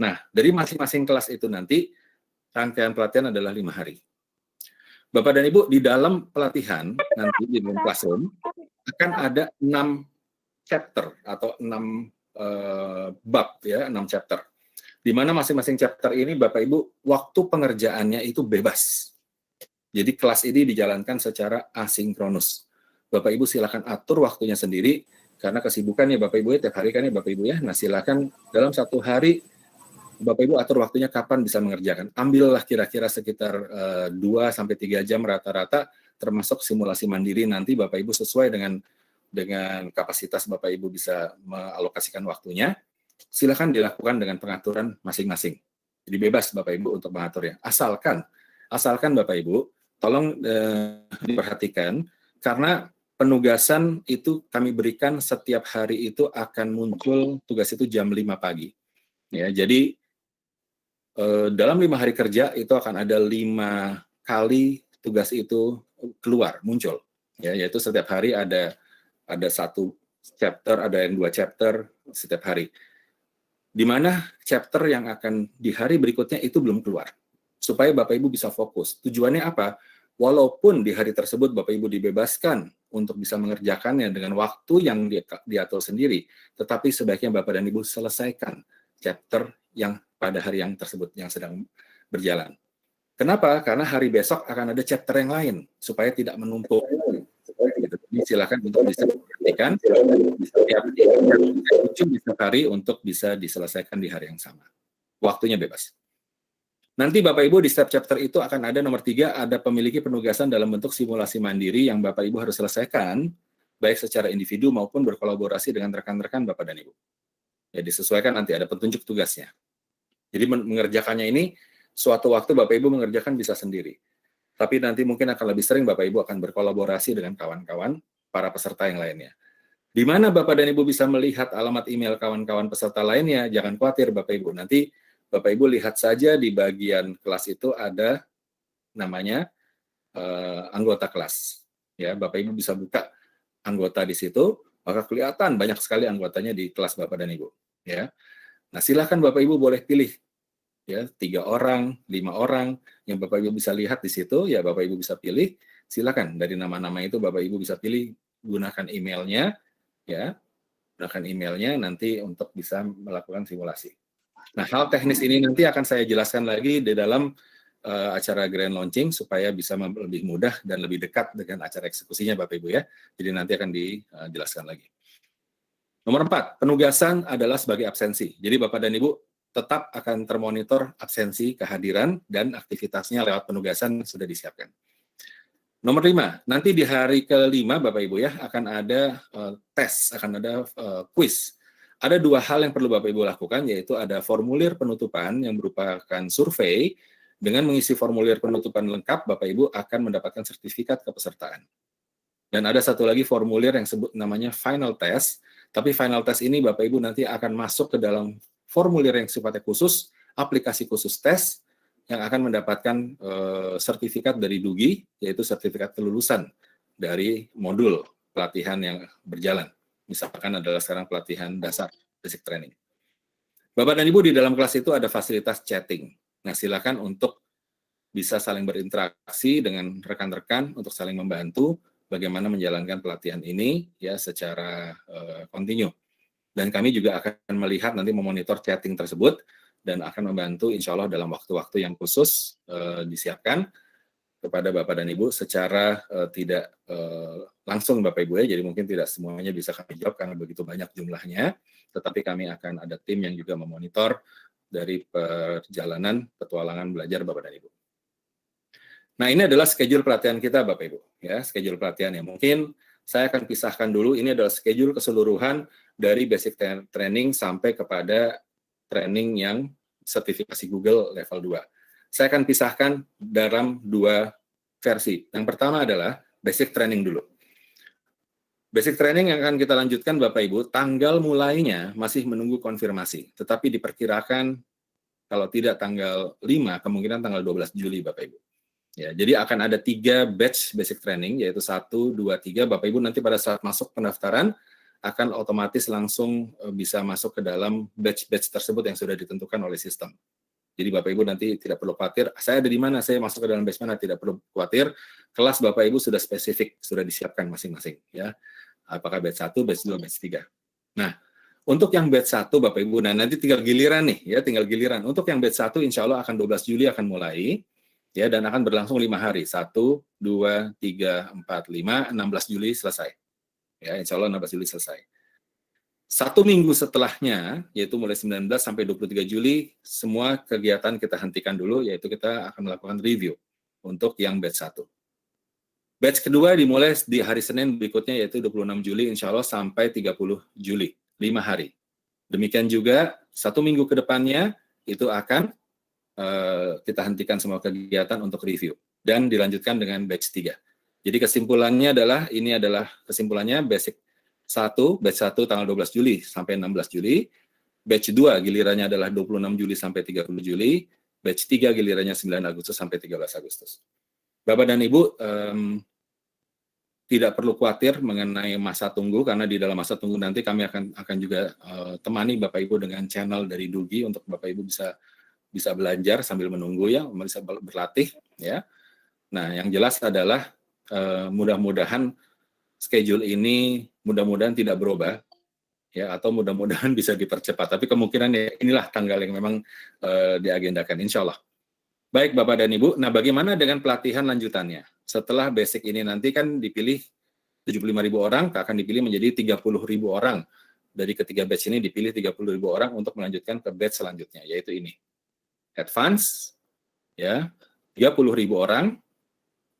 Nah, dari masing-masing kelas itu nanti rangkaian pelatihan adalah 5 hari. Bapak dan Ibu, di dalam pelatihan nanti di dalam classroom akan ada 6 chapter atau 6 bab ya, 6 chapter. Di mana masing-masing chapter ini Bapak Ibu waktu pengerjaannya itu bebas. Jadi kelas ini dijalankan secara asinkronus. Bapak Ibu silakan atur waktunya sendiri karena kesibukannya Bapak Ibu ya tiap hari kan ya Bapak Ibu ya. Nah, silakan dalam 1 hari Bapak Ibu atur waktunya kapan bisa mengerjakan. Ambillah kira-kira sekitar 2 sampai 3 jam rata-rata termasuk simulasi mandiri nanti Bapak Ibu sesuai dengan kapasitas Bapak Ibu bisa mengalokasikan waktunya, silakan dilakukan dengan pengaturan masing-masing. Jadi bebas Bapak Ibu untuk mengaturnya. Asalkan Bapak Ibu, tolong diperhatikan, karena penugasan itu kami berikan setiap hari itu akan muncul tugas itu jam 5 pagi. Ya, jadi dalam 5 hari kerja itu akan ada 5 kali tugas itu keluar, muncul. Ya, yaitu setiap hari ada 1 chapter, ada yang 2 chapter setiap hari. Di mana chapter yang akan di hari berikutnya itu belum keluar. Supaya Bapak Ibu bisa fokus. Tujuannya apa? Walaupun di hari tersebut Bapak Ibu dibebaskan untuk bisa mengerjakannya dengan waktu yang diatur sendiri, tetapi sebaiknya Bapak dan Ibu selesaikan chapter yang pada hari yang tersebut yang sedang berjalan. Kenapa? Karena hari besok akan ada chapter yang lain, supaya tidak menumpuk. Jadi silakan untuk bisa perhatikan setiap hari untuk bisa diselesaikan di hari yang sama. Waktunya bebas. Nanti Bapak Ibu di setiap chapter itu akan ada nomor 3, ada pemiliki penugasan dalam bentuk simulasi mandiri yang Bapak Ibu harus selesaikan, baik secara individu maupun berkolaborasi dengan rekan-rekan Bapak dan Ibu. Ya, disesuaikan nanti ada petunjuk tugasnya. Jadi mengerjakannya ini, suatu waktu Bapak Ibu mengerjakan bisa sendiri. Tapi nanti mungkin akan lebih sering Bapak Ibu akan berkolaborasi dengan kawan-kawan, para peserta yang lainnya. Di mana Bapak dan Ibu bisa melihat alamat email kawan-kawan peserta lainnya, jangan khawatir Bapak Ibu. Nanti Bapak Ibu lihat saja di bagian kelas itu ada namanya anggota kelas. Ya, Bapak Ibu bisa buka anggota di situ, maka kelihatan banyak sekali anggotanya di kelas Bapak dan Ibu. Ya, nah silakan Bapak Ibu boleh pilih. Ya, 3 orang, 5 orang yang Bapak Ibu bisa lihat di situ, ya Bapak Ibu bisa pilih. Silakan dari nama-nama itu Bapak Ibu bisa pilih, gunakan emailnya, ya, gunakan emailnya nanti untuk bisa melakukan simulasi. Nah, hal teknis ini nanti akan saya jelaskan lagi di dalam acara grand launching supaya bisa lebih mudah dan lebih dekat dengan acara eksekusinya Bapak Ibu ya. Jadi nanti akan dijelaskan lagi. Nomor 4, penugasan adalah sebagai absensi. Jadi Bapak dan Ibu tetap akan termonitor absensi, kehadiran, dan aktivitasnya lewat penugasan yang sudah disiapkan. Nomor 5, nanti di hari ke-5 Bapak Ibu ya akan ada tes, akan ada quiz. Ada 2 hal yang perlu Bapak Ibu lakukan, yaitu ada formulir penutupan yang merupakan survei. Dengan mengisi formulir penutupan lengkap, Bapak Ibu akan mendapatkan sertifikat kepesertaan. Dan ada satu lagi formulir yang sebut namanya final test, tapi final test ini Bapak Ibu nanti akan masuk ke dalam formulir yang sifatnya khusus, aplikasi khusus tes, yang akan mendapatkan sertifikat dari DUGI, yaitu sertifikat kelulusan dari modul pelatihan yang berjalan. Misalkan adalah sekarang pelatihan dasar, basic training. Bapak dan Ibu di dalam kelas itu ada fasilitas chatting. Nah, silakan untuk bisa saling berinteraksi dengan rekan-rekan untuk saling membantu bagaimana menjalankan pelatihan ini ya secara kontinu. Dan kami juga akan melihat nanti memonitor chatting tersebut dan akan membantu insya Allah dalam waktu-waktu yang khusus disiapkan kepada Bapak dan Ibu secara tidak langsung Bapak Ibu ya, jadi mungkin tidak semuanya bisa kami jawab karena begitu banyak jumlahnya, tetapi kami akan ada tim yang juga memonitor dari perjalanan petualangan belajar Bapak dan Ibu. Nah, ini adalah schedule pelatihan kita Bapak Ibu ya, schedule pelatihan ya. Mungkin saya akan pisahkan dulu, ini adalah schedule keseluruhan dari basic training sampai kepada training yang sertifikasi Google level 2. Saya akan pisahkan dalam 2 versi. Yang pertama adalah basic training dulu. Basic training yang akan kita lanjutkan Bapak Ibu, tanggal mulainya masih menunggu konfirmasi, tetapi diperkirakan kalau tidak tanggal 5, kemungkinan tanggal 12 Juli Bapak Ibu. Ya, jadi akan ada 3 batch basic training, yaitu 1, 2, 3. Bapak Ibu nanti pada saat masuk pendaftaran akan otomatis langsung bisa masuk ke dalam batch-batch tersebut yang sudah ditentukan oleh sistem. Jadi Bapak Ibu nanti tidak perlu khawatir, saya ada di mana, saya masuk ke dalam batch mana, tidak perlu khawatir. Kelas Bapak Ibu sudah spesifik, sudah disiapkan masing-masing, ya. Apakah batch 1, batch 2, batch 3. Nah, untuk yang batch 1 Bapak Ibu, nah nanti tinggal giliran nih, ya, tinggal giliran. Untuk yang batch 1 insya Allah akan 12 Juli akan mulai, ya, dan akan berlangsung 5 hari. 1, 2, 3, 4, 5, 16 Juli selesai. Ya, insya Allah 16 Juli selesai. 1 minggu setelahnya, yaitu mulai 19 sampai 23 Juli, semua kegiatan kita hentikan dulu, yaitu kita akan melakukan review untuk yang batch 1. Batch kedua dimulai di hari Senin berikutnya, yaitu 26 Juli, insya Allah sampai 30 Juli, 5 hari. Demikian juga 1 minggu ke depannya, itu akan kita hentikan semua kegiatan untuk review. Dan dilanjutkan dengan batch 3. Jadi kesimpulannya adalah, ini adalah kesimpulannya batch 1 tanggal 12 Juli sampai 16 Juli, batch 2 gilirannya adalah 26 Juli sampai 30 Juli, batch 3 gilirannya 9 Agustus sampai 13 Agustus. Bapak dan Ibu, tidak perlu khawatir mengenai masa tunggu, karena di dalam masa tunggu nanti kami akan juga temani Bapak Ibu dengan channel dari Dugi untuk Bapak Ibu bisa belajar sambil menunggu, ya, bisa berlatih, ya. Nah, yang jelas adalah mudah-mudahan schedule ini mudah-mudahan tidak berubah, ya, atau mudah-mudahan bisa dipercepat. Tapi kemungkinan ya inilah tanggal yang memang diagendakan, insya Allah. Baik Bapak dan Ibu, nah bagaimana dengan pelatihan lanjutannya? Setelah basic ini nanti kan dipilih 75.000 orang, akan dipilih menjadi 30.000 orang. Dari ketiga batch ini dipilih 30.000 orang untuk melanjutkan ke batch selanjutnya, yaitu ini. Advance, ya, 30.000 orang,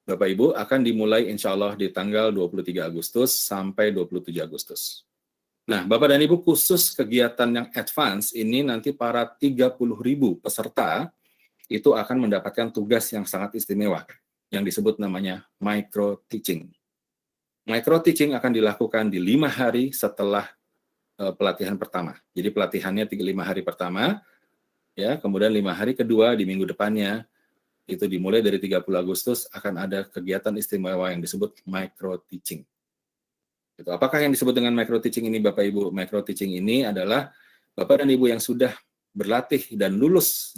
Bapak Ibu, akan dimulai insya Allah di tanggal 23 Agustus sampai 27 Agustus. Nah, Bapak dan Ibu, khusus kegiatan yang advance ini nanti para 30.000 peserta itu akan mendapatkan tugas yang sangat istimewa, yang disebut namanya micro teaching. Micro teaching akan dilakukan di 5 hari setelah pelatihan pertama. Jadi pelatihannya 5 hari pertama, ya, kemudian 5 hari kedua di minggu depannya, itu dimulai dari 30 Agustus akan ada kegiatan istimewa yang disebut micro teaching. Itu. Apakah yang disebut dengan micro teaching ini Bapak Ibu? Micro teaching ini adalah Bapak dan Ibu yang sudah berlatih dan lulus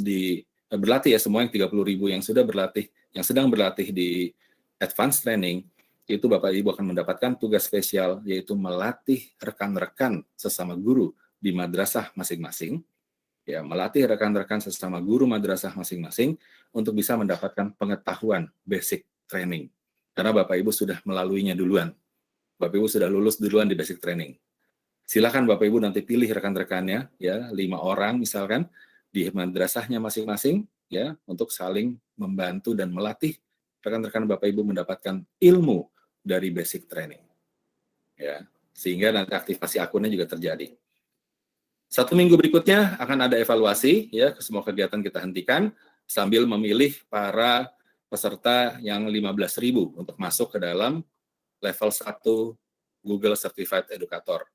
berlatih, ya, semua yang 30.000 yang sudah berlatih, yang sedang berlatih di advance training, itu Bapak Ibu akan mendapatkan tugas spesial, yaitu melatih rekan-rekan sesama guru di madrasah masing-masing, ya, melatih rekan-rekan sesama guru madrasah masing-masing untuk bisa mendapatkan pengetahuan basic training. Karena Bapak Ibu sudah melaluinya duluan. Bapak Ibu sudah lulus duluan di basic training. Silakan Bapak Ibu nanti pilih rekan-rekannya, ya, 5 orang misalkan di madrasahnya masing-masing, ya, untuk saling membantu dan melatih rekan-rekan Bapak Ibu mendapatkan ilmu dari basic training. Ya, sehingga nanti aktivasi akunnya juga terjadi. 1 minggu berikutnya akan ada evaluasi, ya, semua kegiatan kita hentikan sambil memilih para peserta yang 15.000 untuk masuk ke dalam level 1 Google Certified Educator.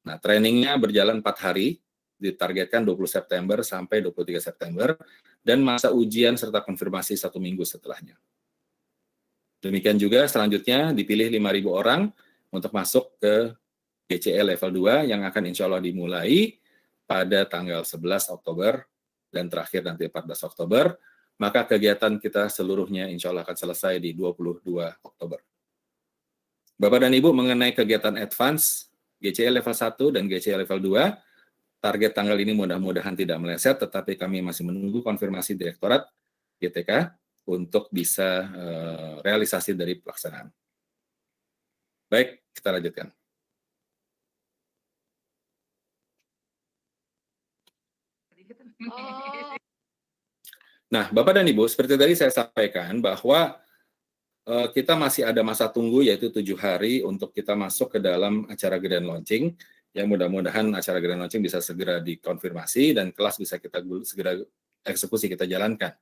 Nah, trainingnya berjalan 4 hari, ditargetkan 20 September sampai 23 September, dan masa ujian serta konfirmasi 1 minggu setelahnya. Demikian juga selanjutnya dipilih 5.000 orang untuk masuk ke GCE level 2 yang akan insya Allah dimulai pada tanggal 11 Oktober dan terakhir nanti 14 Oktober, maka kegiatan kita seluruhnya insya Allah akan selesai di 22 Oktober. Bapak dan Ibu, mengenai kegiatan advance, GCE level 1 dan GCE level 2, target tanggal ini mudah-mudahan tidak meleset, tetapi kami masih menunggu konfirmasi Direktorat GTK untuk bisa realisasi dari pelaksanaan. Baik, kita lanjutkan. Nah, Bapak dan Ibu, seperti tadi saya sampaikan bahwa kita masih ada masa tunggu, yaitu 7 hari untuk kita masuk ke dalam acara grand launching, yang mudah-mudahan acara grand launching bisa segera dikonfirmasi dan kelas bisa kita segera eksekusi, kita jalankan.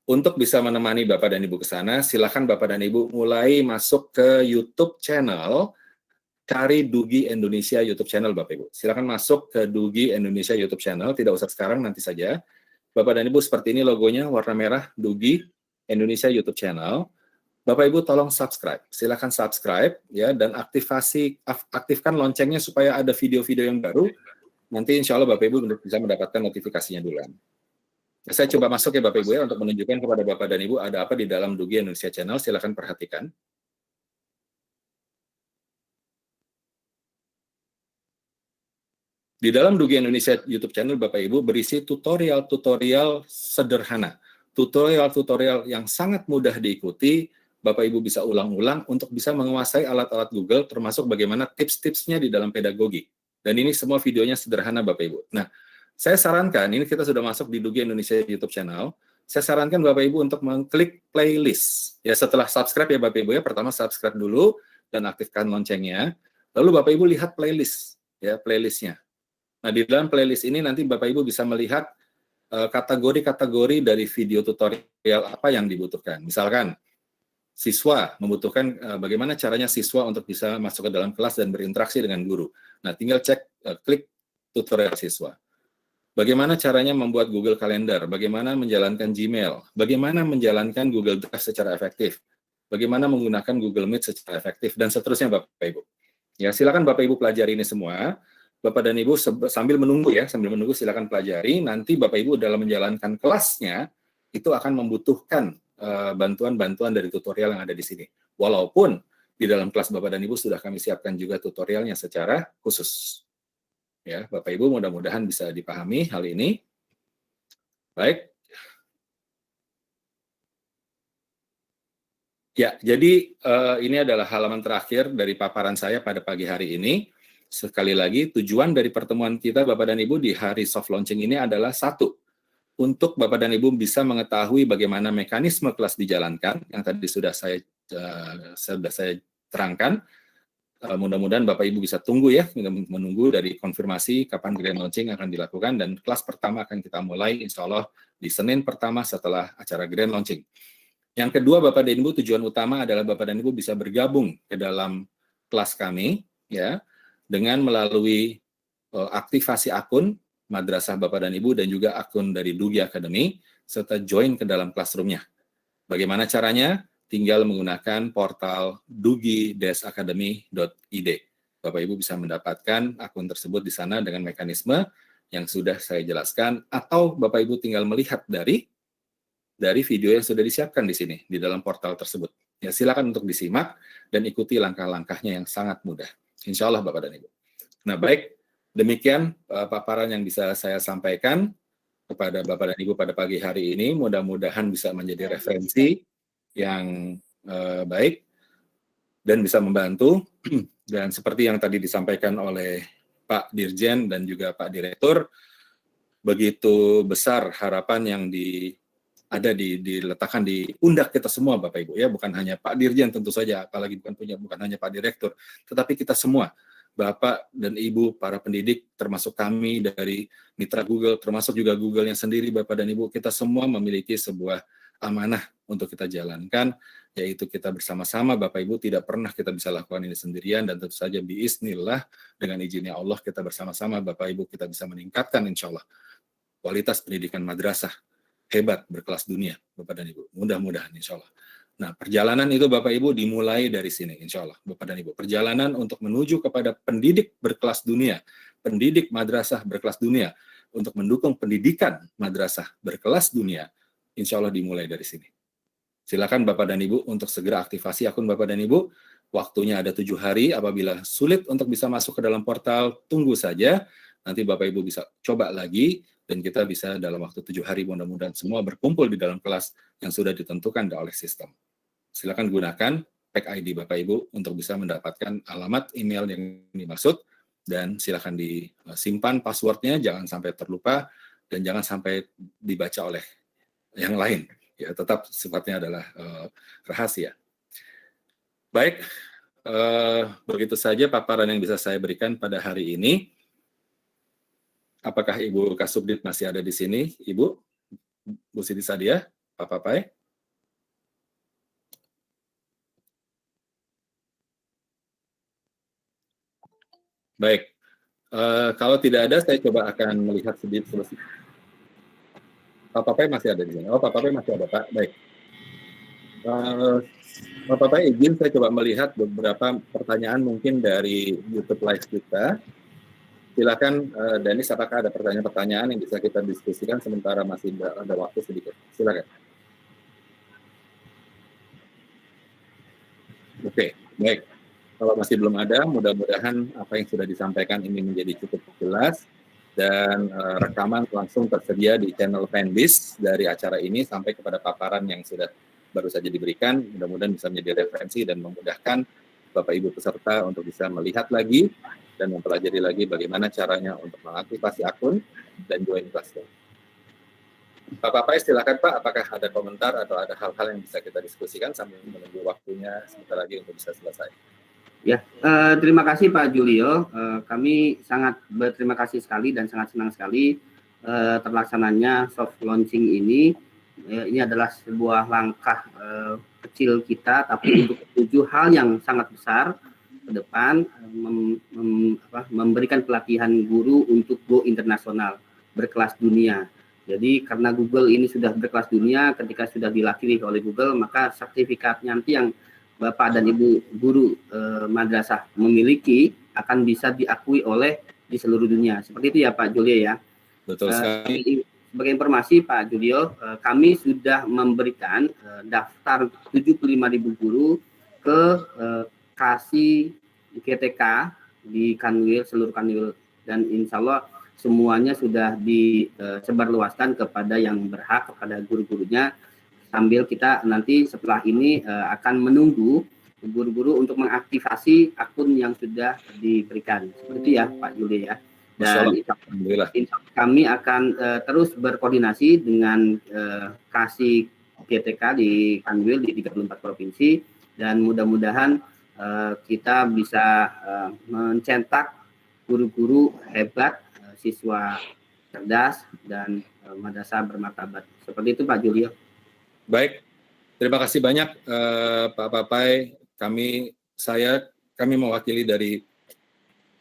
Untuk bisa menemani Bapak dan Ibu ke sana, silakan Bapak dan Ibu mulai masuk ke YouTube channel, cari Dugi Indonesia YouTube channel Bapak Ibu. Silakan masuk ke Dugi Indonesia YouTube channel, tidak usah sekarang, nanti saja. Bapak dan Ibu, seperti ini logonya, warna merah, Dugi. Indonesia YouTube channel, Bapak Ibu tolong subscribe. Silakan subscribe ya, dan aktifkan loncengnya supaya ada video-video yang baru. Nanti insya Allah Bapak Ibu bisa mendapatkan notifikasinya duluan. Saya coba masuk ya Bapak Ibu ya, untuk menunjukkan kepada Bapak dan Ibu ada apa di dalam Dugi Indonesia Channel. Silakan perhatikan. Di dalam Dugi Indonesia YouTube Channel Bapak Ibu berisi tutorial-tutorial sederhana. Tutorial-tutorial yang sangat mudah diikuti, Bapak Ibu bisa ulang-ulang untuk bisa menguasai alat-alat Google, termasuk bagaimana tips-tipsnya di dalam pedagogi. Dan ini semua videonya sederhana Bapak Ibu. Nah, saya sarankan, ini kita sudah masuk di Dugi Indonesia YouTube Channel, saya sarankan Bapak Ibu untuk mengklik playlist. Ya, setelah subscribe ya Bapak Ibu ya, pertama subscribe dulu dan aktifkan loncengnya. Lalu Bapak Ibu lihat playlist, ya playlistnya. Nah, di dalam playlist ini nanti Bapak Ibu bisa melihat kategori-kategori dari video tutorial apa yang dibutuhkan. Misalkan, siswa membutuhkan bagaimana caranya siswa untuk bisa masuk ke dalam kelas dan berinteraksi dengan guru. Nah, tinggal klik tutorial siswa. Bagaimana caranya membuat Google Calendar, bagaimana menjalankan Gmail, bagaimana menjalankan Google Drive secara efektif, bagaimana menggunakan Google Meet secara efektif, dan seterusnya Bapak Ibu. Ya, silakan Bapak Ibu pelajari ini semua. Bapak dan Ibu sambil menunggu silakan pelajari. Nanti Bapak Ibu dalam menjalankan kelasnya itu akan membutuhkan bantuan-bantuan dari tutorial yang ada di sini. Walaupun di dalam kelas Bapak dan Ibu sudah kami siapkan juga tutorialnya secara khusus. Ya, Bapak Ibu mudah-mudahan bisa dipahami hal ini. Baik. Ya, jadi ini adalah halaman terakhir dari paparan saya pada pagi hari ini. Sekali lagi, tujuan dari pertemuan kita Bapak dan Ibu di hari soft launching ini adalah satu, untuk Bapak dan Ibu bisa mengetahui bagaimana mekanisme kelas dijalankan, yang tadi sudah saya terangkan. Mudah-mudahan Bapak Ibu bisa tunggu ya, menunggu dari konfirmasi kapan grand launching akan dilakukan, dan kelas pertama akan kita mulai insya Allah di Senin pertama setelah acara grand launching. Yang kedua Bapak dan Ibu, tujuan utama adalah Bapak dan Ibu bisa bergabung ke dalam kelas kami ya, dengan melalui aktivasi akun Madrasah Bapak dan Ibu dan juga akun dari Dugi Academy, serta join ke dalam classroom-nya. Bagaimana caranya? Tinggal menggunakan portal dugi-academy.id. Bapak Ibu bisa mendapatkan akun tersebut di sana dengan mekanisme yang sudah saya jelaskan, atau Bapak Ibu tinggal melihat dari video yang sudah disiapkan di sini, di dalam portal tersebut. Ya, silakan untuk disimak dan ikuti langkah-langkahnya yang sangat mudah. Insya Allah Bapak dan Ibu. Nah, baik, demikian paparan yang bisa saya sampaikan kepada Bapak dan Ibu pada pagi hari ini. Mudah-mudahan bisa menjadi referensi yang baik dan bisa membantu. Dan seperti yang tadi disampaikan oleh Pak Dirjen dan juga Pak Direktur, begitu besar harapan yang diletakkan di pundak kita semua Bapak Ibu ya, bukan hanya Pak Dirjen tentu saja, apalagi bukan hanya Pak Direktur, tetapi kita semua, Bapak dan Ibu, para pendidik, termasuk kami dari mitra Google, termasuk juga Google yang sendiri, Bapak dan Ibu, kita semua memiliki sebuah amanah untuk kita jalankan, yaitu kita bersama-sama. Bapak Ibu, tidak pernah kita bisa lakukan ini sendirian, dan tentu saja biiznillah dengan izinnya Allah kita bersama-sama Bapak Ibu kita bisa meningkatkan insya Allah kualitas pendidikan madrasah hebat berkelas dunia Bapak dan Ibu, mudah-mudahan insya Allah. Nah, perjalanan itu Bapak Ibu dimulai dari sini insya Allah Bapak dan Ibu, perjalanan untuk menuju kepada pendidik berkelas dunia, pendidik madrasah berkelas dunia, untuk mendukung pendidikan madrasah berkelas dunia, insya Allah dimulai dari sini. Silakan Bapak dan Ibu untuk segera aktivasi akun Bapak dan Ibu. Waktunya ada 7 hari. Apabila sulit untuk bisa masuk ke dalam portal, tunggu saja. Nanti Bapak Ibu bisa coba lagi, dan kita bisa dalam waktu 7 hari mudah-mudahan semua berkumpul di dalam kelas yang sudah ditentukan oleh sistem. Silakan gunakan Pack ID Bapak Ibu untuk bisa mendapatkan alamat email yang dimaksud, dan silakan disimpan passwordnya, jangan sampai terlupa dan jangan sampai dibaca oleh yang lain. Ya, tetap sifatnya adalah rahasia. Baik, begitu saja paparan yang bisa saya berikan pada hari ini. Apakah Ibu Kasubdit masih ada di sini, Ibu? Bu Siti Sadia, Pak Papai? Baik, kalau tidak ada, saya coba akan melihat sedikit. Pak Papai masih ada di sini. Oh, Pak Papai masih ada, Pak. Baik. Bapak izin saya coba melihat beberapa pertanyaan mungkin dari YouTube Live kita. Silakan Danis, apakah ada pertanyaan-pertanyaan yang bisa kita diskusikan sementara masih ada waktu sedikit? Silakan. Oke, baik. Kalau masih belum ada, mudah-mudahan apa yang sudah disampaikan ini menjadi cukup jelas dan rekaman langsung tersedia di channel Fanbis dari acara ini sampai kepada paparan yang sudah baru saja diberikan. Mudah-mudahan bisa menjadi referensi dan memudahkan Bapak Ibu peserta untuk bisa melihat lagi dan mempelajari lagi bagaimana caranya untuk mengaktifasi akun dan join kelasnya. Bapak-Bapak silakan Pak, apakah ada komentar atau ada hal-hal yang bisa kita diskusikan sambil menunggu waktunya sebentar lagi untuk bisa selesai. Ya, terima kasih Pak Julio. Kami sangat berterima kasih sekali dan sangat senang sekali terlaksananya soft launching ini. Ini adalah sebuah langkah kecil kita, tapi untuk menuju hal yang sangat besar ke depan, memberikan pelatihan guru untuk go internasional, berkelas dunia. Jadi karena Google ini sudah berkelas dunia, ketika sudah dilatih oleh Google, maka sertifikat nanti yang Bapak dan Ibu guru madrasah memiliki akan bisa diakui oleh di seluruh dunia. Seperti itu ya Pak Julio ya. Betul sekali. Sebagai informasi Pak Julio, kami sudah memberikan daftar 75.000 guru ke kasih GTK di Kanwil, seluruh Kanwil, dan insya Allah semuanya sudah disebarluaskan kepada yang berhak, kepada guru-gurunya, sambil kita nanti setelah ini akan menunggu guru-guru untuk mengaktifasi akun yang sudah diberikan. Seperti ya Pak Yuli ya. Dan kami akan terus berkoordinasi dengan kasih GTK di Kanwil di 34 provinsi, dan mudah-mudahan kita bisa mencetak guru-guru hebat, siswa cerdas, dan madrasah bermartabat. Seperti itu Pak Julio. Baik, terima kasih banyak Pak Papai. Kami mewakili dari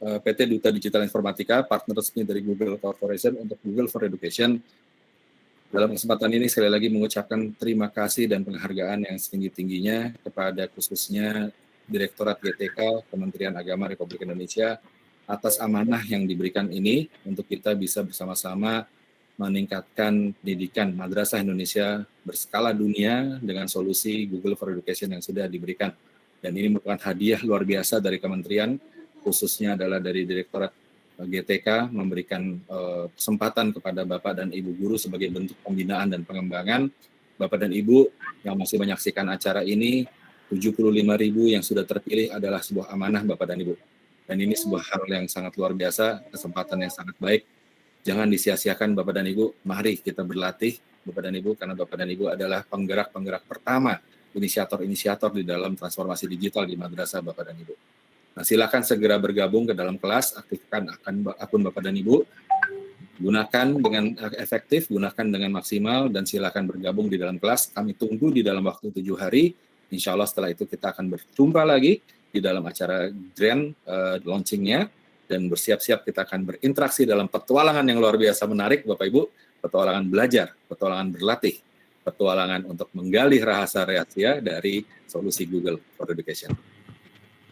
PT Duta Digital Informatika, partner resmi dari Google Corporation untuk Google for Education. Dalam kesempatan ini sekali lagi mengucapkan terima kasih dan penghargaan yang setinggi-tingginya kepada khususnya Direktorat GTK Kementerian Agama Republik Indonesia atas amanah yang diberikan ini untuk kita bisa bersama-sama meningkatkan pendidikan madrasah Indonesia berskala dunia dengan solusi Google for Education yang sudah diberikan. Dan ini merupakan hadiah luar biasa dari kementerian, khususnya adalah dari Direktorat GTK memberikan kesempatan kepada Bapak dan Ibu guru sebagai bentuk pembinaan dan pengembangan. Bapak dan Ibu yang masih menyaksikan acara ini, 75.000 yang sudah terpilih adalah sebuah amanah Bapak dan Ibu. Dan ini sebuah hal yang sangat luar biasa, kesempatan yang sangat baik. Jangan disia-siakan Bapak dan Ibu, mari kita berlatih Bapak dan Ibu, karena Bapak dan Ibu adalah penggerak-penggerak pertama, inisiator-inisiator di dalam transformasi digital di madrasah Bapak dan Ibu. Nah, silakan segera bergabung ke dalam kelas, aktifkan akun Bapak dan Ibu, gunakan dengan efektif, gunakan dengan maksimal, dan silakan bergabung di dalam kelas. Kami tunggu di dalam waktu 7 hari, insya Allah setelah itu kita akan berjumpa lagi di dalam acara grand launchingnya, dan bersiap-siap kita akan berinteraksi dalam petualangan yang luar biasa menarik Bapak Ibu, petualangan belajar, petualangan berlatih, petualangan untuk menggali rahasia-rahasia dari solusi Google for Education.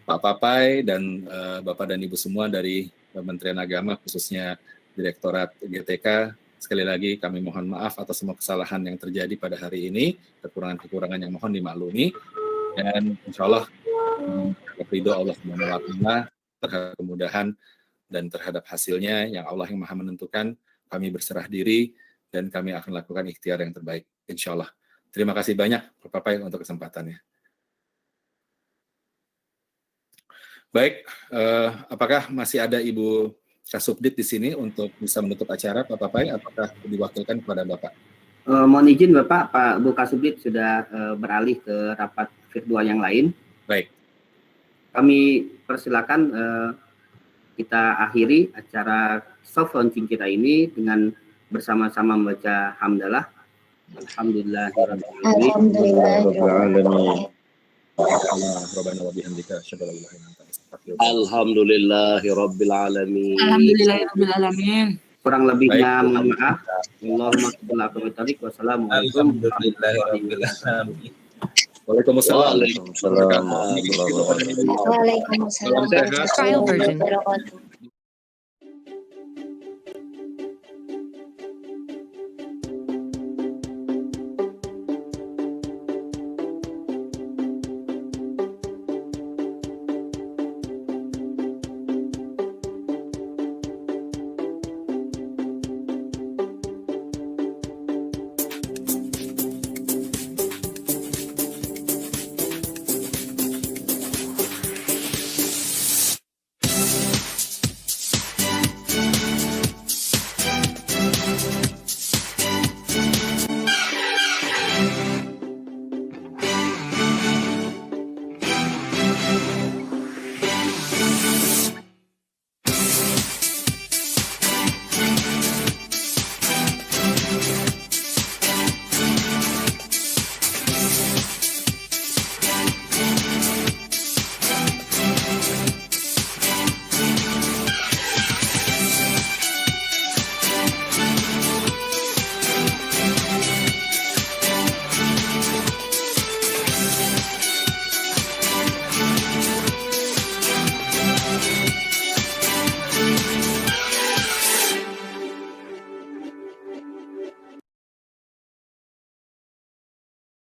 Pak Papai dan Bapak dan Ibu semua dari Kementerian Agama, khususnya Direktorat GTK, sekali lagi kami mohon maaf atas semua kesalahan yang terjadi pada hari ini, kekurangan-kekurangan yang mohon dimaklumi, dan insya Allah ridho Allah SWT terhadap kemudahan dan terhadap hasilnya yang Allah yang Maha menentukan, kami berserah diri dan kami akan lakukan ikhtiar yang terbaik, insya Allah. Terima kasih banyak Pak Papai untuk kesempatannya. Baik, apakah masih ada Ibu Kasubdit di sini untuk bisa menutup acara Pak Papai? Apakah diwakilkan kepada Bapak? Mohon izin Bapak, Pak Bu Kasubdit sudah beralih ke rapat virtual yang lain. Baik. Kami persilakan kita akhiri acara soft launching kita ini dengan bersama-sama membaca hamdalah. Alhamdulillahirrahmanirrahim. Alhamdulillahirrahmanirrahim. Kurang lebihnya mohon maaf. Allahumma salli ala Muhammad. Wassalamualaikum. Alhamdulillahirrahmanirrahim. Waalaikumsalam. Waalaikumsalam warahmatullahi wabarakatuh. Waalaikumsalam Salam sehat. warahmatullahi wabarakatuh.